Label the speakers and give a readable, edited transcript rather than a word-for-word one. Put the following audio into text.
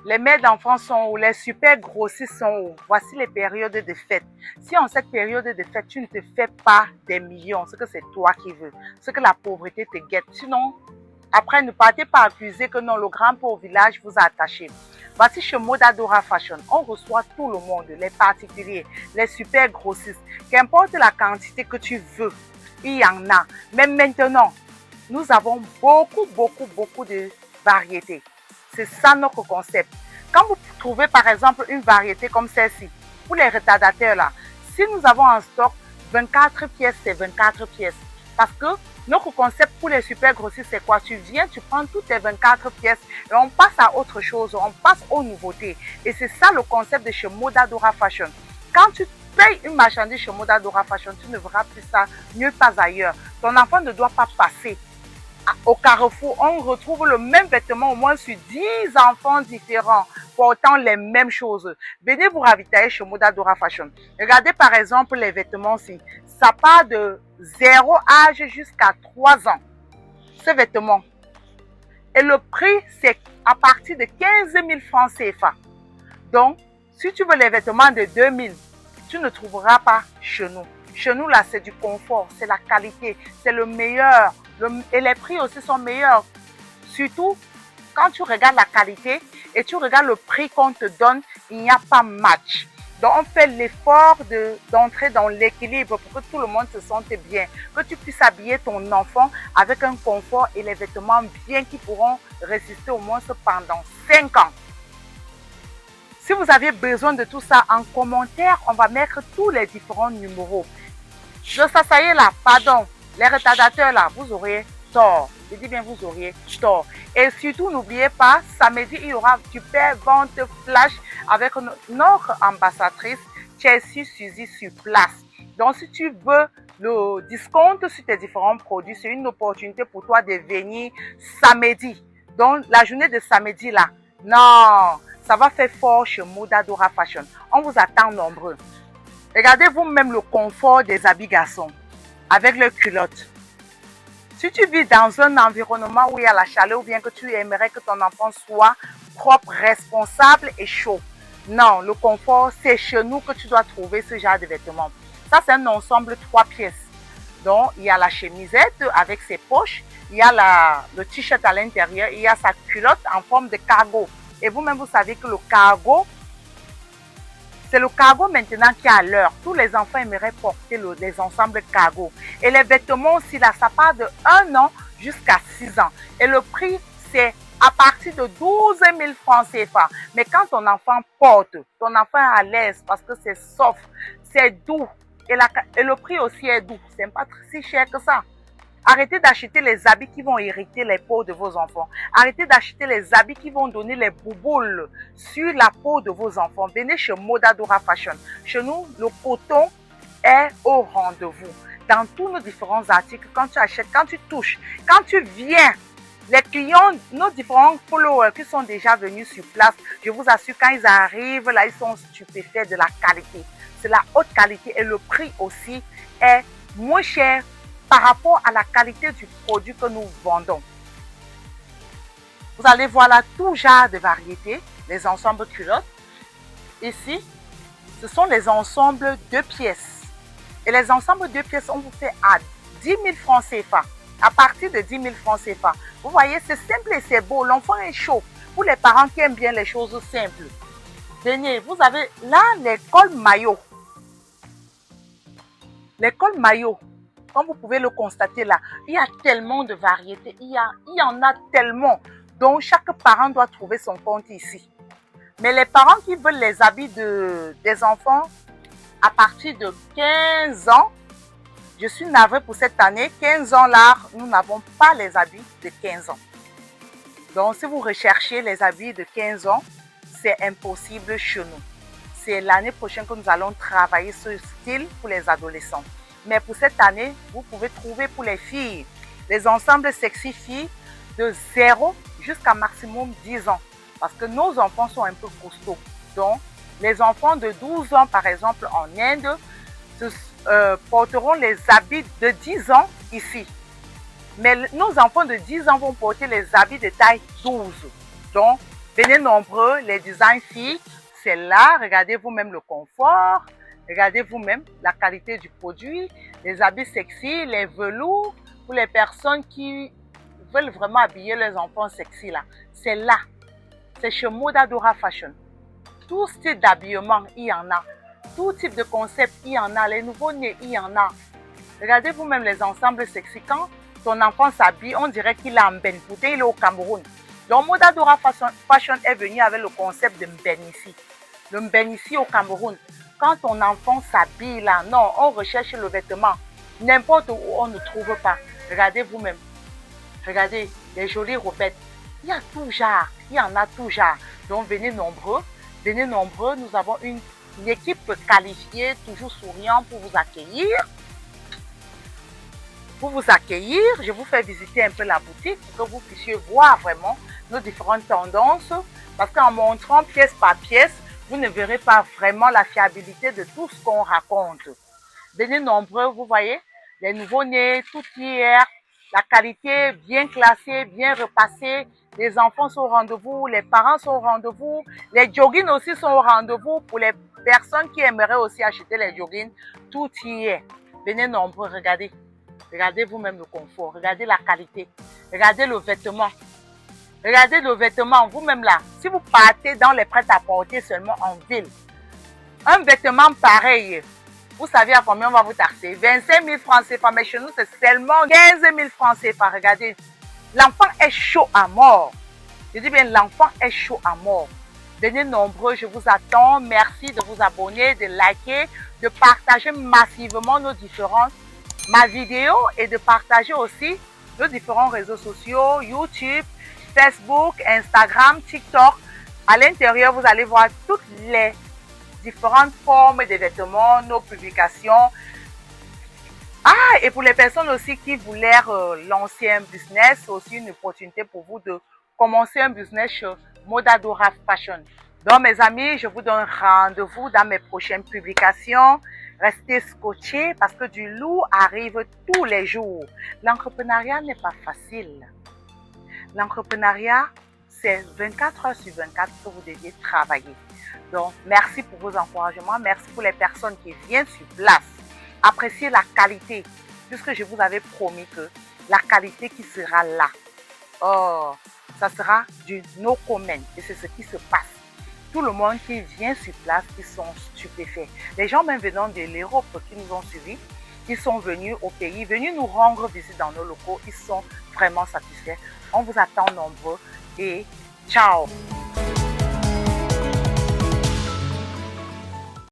Speaker 1: Les mères d'enfants sont où? Les super grossistes sont où? Voici les périodes de fête. Si en cette période de fête, tu ne te fais pas des millions, ce que c'est toi qui veux, ce que la pauvreté te guette. Sinon, après, ne partez pas accuser que non, le grand pauvre village vous a attaché. Voici chez Modadora Fashion, on reçoit tout le monde, les particuliers, les super grossistes. Qu'importe la quantité que tu veux, il y en a. Mais maintenant, nous avons beaucoup de variétés. C'est ça notre concept. Quand vous trouvez par exemple une variété comme celle-ci, pour les retardateurs là, si nous avons en stock 24 pièces, c'est 24 pièces. Parce que notre concept pour les super grossistes, c'est quoi? Tu viens, tu prends toutes tes 24 pièces et on passe à autre chose, on passe aux nouveautés. Et c'est ça le concept de chez Modadora Fashion. Quand tu payes une marchandise chez Modadora Fashion, tu ne verras plus ça nulle part ailleurs. Ton enfant ne doit pas passer au carrefour, on retrouve le même vêtement au moins sur 10 enfants différents portant les mêmes choses. Venez vous ravitailler chez Modadora Fashion. Regardez par exemple les vêtements-ci. Ça part de 0 âge jusqu'à 3 ans. Ces vêtements. Et le prix, c'est à partir de 15 000 francs CFA. Donc, si tu veux les vêtements de 2 000, tu ne trouveras pas chez nous. Chez nous, là, c'est du confort, c'est la qualité, c'est le meilleur. Et les prix aussi sont meilleurs. Surtout, quand tu regardes la qualité et tu regardes le prix qu'on te donne, il n'y a pas match. Donc, on fait l'effort d'entrer dans l'équilibre pour que tout le monde se sente bien. Que tu puisses habiller ton enfant avec un confort et les vêtements bien qui pourront résister au moins pendant 5 ans. Si vous avez besoin de tout ça, en commentaire, on va mettre tous les différents numéros. Ça y est là, pardon. Les retardateurs là, vous aurez tort. Je dis bien, vous aurez tort. Et surtout, n'oubliez pas, samedi, il y aura super vente flash avec notre ambassadrice, Chelsea Suzy, sur place. Donc, si tu veux le discount sur tes différents produits, c'est une opportunité pour toi de venir samedi. Donc, la journée de samedi là, non, ça va faire fort chez Modadora Fashion. On vous attend nombreux. Regardez vous-même le confort des habits garçons avec leurs culottes. Si tu vis dans un environnement où il y a la chaleur ou bien que tu aimerais que ton enfant soit propre, responsable et chaud, non, le confort, c'est chez nous que tu dois trouver ce genre de vêtements. Ça, c'est un ensemble 3 pièces. Donc, il y a la chemisette avec ses poches, il y a le t-shirt à l'intérieur, il y a sa culotte en forme de cargo. Et vous-même, vous savez que le cargo, c'est le cargo maintenant qui est à l'heure. Tous les enfants aimeraient porter les ensembles cargo. Et les vêtements aussi, là, ça part de 1 an jusqu'à 6 ans. Et le prix, c'est à partir de 12 000 francs CFA. Mais quand ton enfant porte, ton enfant est à l'aise parce que c'est soft, c'est doux. Et le prix aussi est doux. C'est pas si cher que ça. Arrêtez d'acheter les habits qui vont irriter les peaux de vos enfants. Arrêtez d'acheter les habits qui vont donner les bouboules sur la peau de vos enfants. Venez chez Modadora Fashion. Chez nous, le coton est au rendez-vous. Dans tous nos différents articles, quand tu achètes, quand tu touches, quand tu viens, les clients, nos différents followers qui sont déjà venus sur place, je vous assure, quand ils arrivent, là, ils sont stupéfaits de la qualité. C'est la haute qualité et le prix aussi est moins cher par rapport à la qualité du produit que nous vendons. Vous allez voir là tout genre de variétés, les ensembles culottes. Ici, ce sont les ensembles 2 pièces. Et les ensembles 2 pièces, on vous fait à 10 000 francs CFA. À partir de 10 000 francs CFA. Vous voyez, c'est simple et c'est beau. L'enfant est chaud. Pour les parents qui aiment bien les choses simples. Venez, vous avez là les cols maillots. Les cols maillots. Comme vous pouvez le constater là, il y a tellement de variétés, il y en a tellement. Donc, chaque parent doit trouver son compte ici. Mais les parents qui veulent les habits des enfants à partir de 15 ans, je suis navrée pour cette année, 15 ans là, nous n'avons pas les habits de 15 ans. Donc, si vous recherchez les habits de 15 ans, c'est impossible chez nous. C'est l'année prochaine que nous allons travailler ce style pour les adolescents. Mais pour cette année, vous pouvez trouver pour les filles les ensembles sexy filles de 0 jusqu'à maximum 10 ans. Parce que nos enfants sont un peu costauds. Donc, les enfants de 12 ans, par exemple, en Inde, porteront les habits de 10 ans ici. Mais nos enfants de 10 ans vont porter les habits de taille 12. Donc, Venez nombreux, les designs filles, c'est là. Regardez vous-même le confort. Regardez vous-même la qualité du produit, les habits sexy, les velours pour les personnes qui veulent vraiment habiller leurs enfants sexy là. C'est là. C'est chez Modadora Fashion. Tout style d'habillement, il y en a. Tout type de concept, il y en a. Les nouveaux-nés, il y en a. Regardez vous-même les ensembles sexy. Quand ton enfant s'habille, on dirait qu'il est en Benfoute, il est au Cameroun. Donc Modadora Fashion est venu avec le concept de Mbenissi. Le Mbenissi au Cameroun. Quand ton enfant s'habille là, non, on recherche le vêtement. N'importe où on ne trouve pas. Regardez vous-même. Regardez les jolies robettes. Il y a tout genre. Il y en a tout genre. Donc venez nombreux. Venez nombreux. Nous avons une équipe qualifiée, toujours souriante pour vous accueillir. Pour vous accueillir, je vous fais visiter un peu la boutique pour que vous puissiez voir vraiment nos différentes tendances. Parce qu'en montrant pièce par pièce, vous ne verrez pas vraiment la fiabilité de tout ce qu'on raconte. Venez nombreux, vous voyez, les nouveaux-nés, tout hier, la qualité bien classée, bien repassée. Les enfants sont au rendez-vous, les parents sont au rendez-vous, les joggings aussi sont au rendez-vous pour les personnes qui aimeraient aussi acheter les joggings. Tout y est. Venez nombreux, regardez. Regardez vous-même le confort, regardez la qualité, regardez le vêtement. Regardez le vêtement, vous-même là, si vous partez dans les prêt-à-porter seulement en ville, un vêtement pareil, vous savez à combien on va vous taxer? 25 000 francs CFA, mais chez nous c'est seulement 15 000 francs CFA. Regardez, l'enfant est chaud à mort. Je dis bien, l'enfant est chaud à mort. Venez nombreux, je vous attends. Merci de vous abonner, de liker, de partager massivement ma vidéo et de partager aussi nos différents réseaux sociaux, YouTube, Facebook, Instagram, TikTok. À l'intérieur, vous allez voir toutes les différentes formes de vêtements, nos publications. Ah, et pour les personnes aussi qui voulaient lancer un business, c'est aussi une opportunité pour vous de commencer un business chez Modadora Fashion. Donc, mes amis, je vous donne rendez-vous dans mes prochaines publications. Restez scotchés parce que du lourd arrive tous les jours. L'entrepreneuriat n'est pas facile. L'entrepreneuriat, c'est 24 heures sur 24 que vous deviez travailler. Donc, merci pour vos encouragements. Merci pour les personnes qui viennent sur place. Appréciez la qualité, puisque je vous avais promis que la qualité qui sera là, oh, ça sera du no comment. Et c'est ce qui se passe. Tout le monde qui vient sur place, ils sont stupéfaits. Les gens même venant de l'Europe qui nous ont suivis, ils sont venus au pays, venus nous rendre visite dans nos locaux. Ils sont vraiment satisfaits. On vous attend nombreux et ciao!